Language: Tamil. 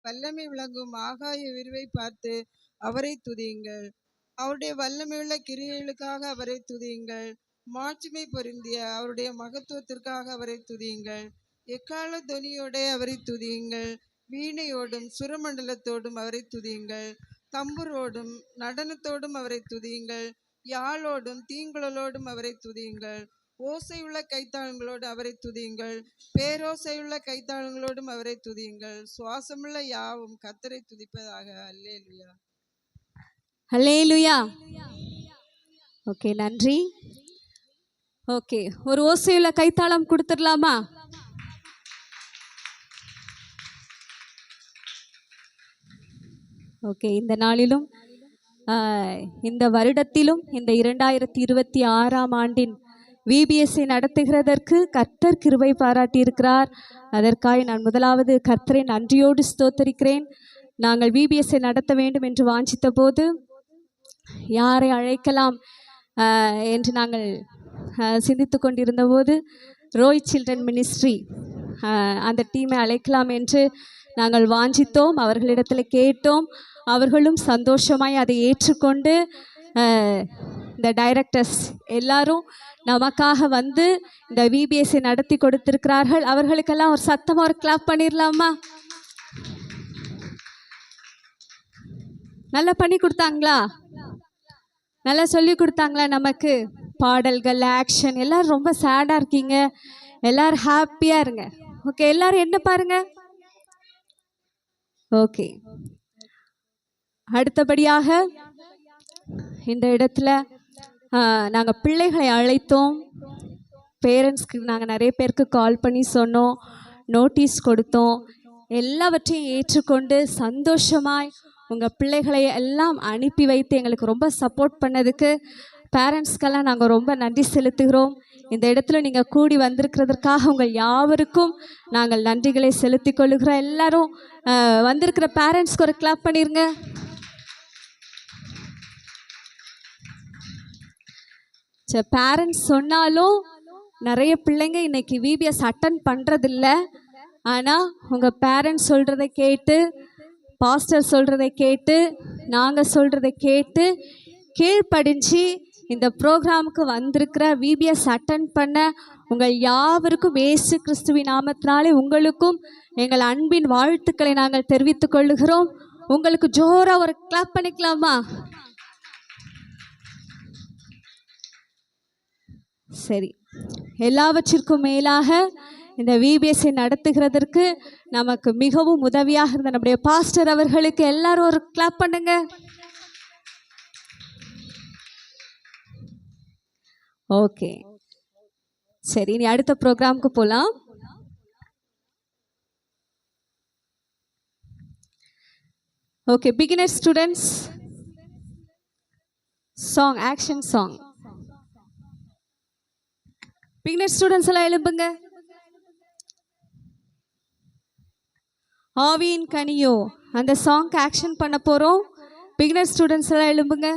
வல்லமை விளங்கும் ஆகாய விரிவை பார்த்து அவரை துதியுங்கள். அவருடைய வல்லமையுள்ள கிரியைகளுக்காக அவரை துதியுங்கள். மாட்சிமை பொருந்திய அவருடைய மகத்துவத்திற்காக அவரை துதியுங்கள். எக்கால தொனியோட அவரை துதியுங்கள். வீணையோடும் சுரமண்டலத்தோடும் அவரை துதியுங்கள். தம்புரோடும் நடனத்தோடும் அவரை துதியுங்கள். யாழோடும் தீங்குழலோடும் அவரை துதியுங்கள். ஓசையுள்ள கைத்தாளங்களோடு அவரை துதியுங்கள். பேரோசையுள்ள கைத்தாளங்களோடும் அவரை துதியுங்கள். சுவாசமுள்ள யாவும் கர்த்தரை துதிப்பதாக. அல்லேலூயா, அல்லேலூயா. ஓகே, நன்றி. ஓகே, ஒரு ஓசையுள்ள கைத்தாளம் கொடுத்துடலாமா? ஓகே, இந்த நாளிலும் இந்த வருடத்திலும் இந்த 2026ஆம் ஆண்டின் விபிஎஸ்ஐ நடத்துகிறதற்கு கர்த்தர் கிருபை பாராட்டியிருக்கிறார். அதற்காக நான் முதலாவது கர்த்தரை நன்றியோடு ஸ்தோத்தரிக்கிறேன். நாங்கள் விபிஎஸ்ஐ நடத்த வேண்டும் என்று வாஞ்சித்த போது யாரை அழைக்கலாம் என்று நாங்கள் சிந்தித்து கொண்டிருந்த போது ரோய் சில்ட்ரன் மினிஸ்ட்ரி அந்த டீமை அழைக்கலாம் என்று நாங்கள் வாஞ்சித்தோம். அவர்களிடத்தில் கேட்டோம். அவர்களும் சந்தோஷமாய் அதை ஏற்றுக்கொண்டு இந்த டைரக்டர்ஸ் எல்லாரும் நமக்காக வந்து இந்த விபிஎஸ்ஐ நடத்தி கொடுத்திருக்கிறார்கள். அவர்களுக்கெல்லாம் ஒரு சத்தமாக ஒரு கிளாப் பண்ணிடலாமா? நல்லா பண்ணி கொடுத்தாங்களா? நல்லா சொல்லி கொடுத்தாங்களா? நமக்கு பாடல்கள், ஆக்ஷன், எல்லோரும் ரொம்ப சேடாக இருக்கீங்க, எல்லோரும் ஹாப்பியாக இருங்க. ஓகே, எல்லோரும் என்ன பாருங்க. ஓகே, அடுத்தபடியாக இந்த இடத்துல நாங்கள் பிள்ளைகளை அழைத்தோம். பேரண்ட்ஸ்க்கு நாங்கள் நிறைய பேருக்கு கால் பண்ணி சொன்னோம், நோட்டீஸ் கொடுத்தோம். எல்லாவற்றையும் ஏற்றுக்கொண்டு சந்தோஷமாய் உங்கள் பிள்ளைகளை எல்லாம் அனுப்பி வைத்து எங்களுக்கு ரொம்ப சப்போர்ட் பண்ணதுக்கு பேரண்ட்ஸ்க்கெல்லாம் நாங்கள் ரொம்ப நன்றி செலுத்துகிறோம். இந்த இடத்துல நீங்கள் கூடி வந்திருக்கிறதுக்காக உங்கள் யாவருக்கும் நாங்கள் நன்றிகளை செலுத்தி கொள்ளுகிறோம். எல்லாரும் வந்திருக்கிற பேரண்ட்ஸ்க்கு ஒரு கிளாப் பண்ணிடுங்க. பேரண்ட்ஸ் சொன்னாலும் நிறைய பிள்ளைங்க இன்னைக்கு விபிஎஸ் அட்டன் பண்ணுறதில்ல. ஆனால் உங்கள் பேரண்ட்ஸ் சொல்கிறத கேட்டு, பாஸ்டர் சொல்கிறத கேட்டு, நாங்கள் சொல்கிறத கேட்டு கீழ்ப்படிஞ்சு இந்த ப்ரோக்ராமுக்கு வந்திருக்கிற விபிஎஸ் அட்டன் பண்ண உங்கள் யாவருக்கும் இயேசு கிறிஸ்துவின் நாமத்தினாலே உங்களுக்கும் எங்கள் அன்பின் வாழ்த்துக்களை நாங்கள் தெரிவித்துக் கொள்ளுகிறோம். உங்களுக்கு ஜோராக ஒரு கிளாப் பண்ணிக்கலாமா? சரி, எல்லாவற்றிற்கும் மேலாக இந்த விபிஎஸ்ஐ நடத்துகிறதற்கு நமக்கு மிகவும் உதவியாக இருந்த நம்முடைய பாஸ்டர் அவர்களுக்கு எல்லாரும் ஒரு கிளாப் பண்ணுங்க. ஓகே, சரி, இனி அடுத்த ப்ரோக்ராமுக்கு போகலாம். Okay, beginner students song, action song. Beginner students எல்லாம் எழுப்புங்க. ஆவியின் கனியோ அந்த சாங்க்கு ஆக்ஷன் பண்ண போகிறோம். பிகினர் ஸ்டூடெண்ட்ஸ் எல்லாம் எழுப்புங்க.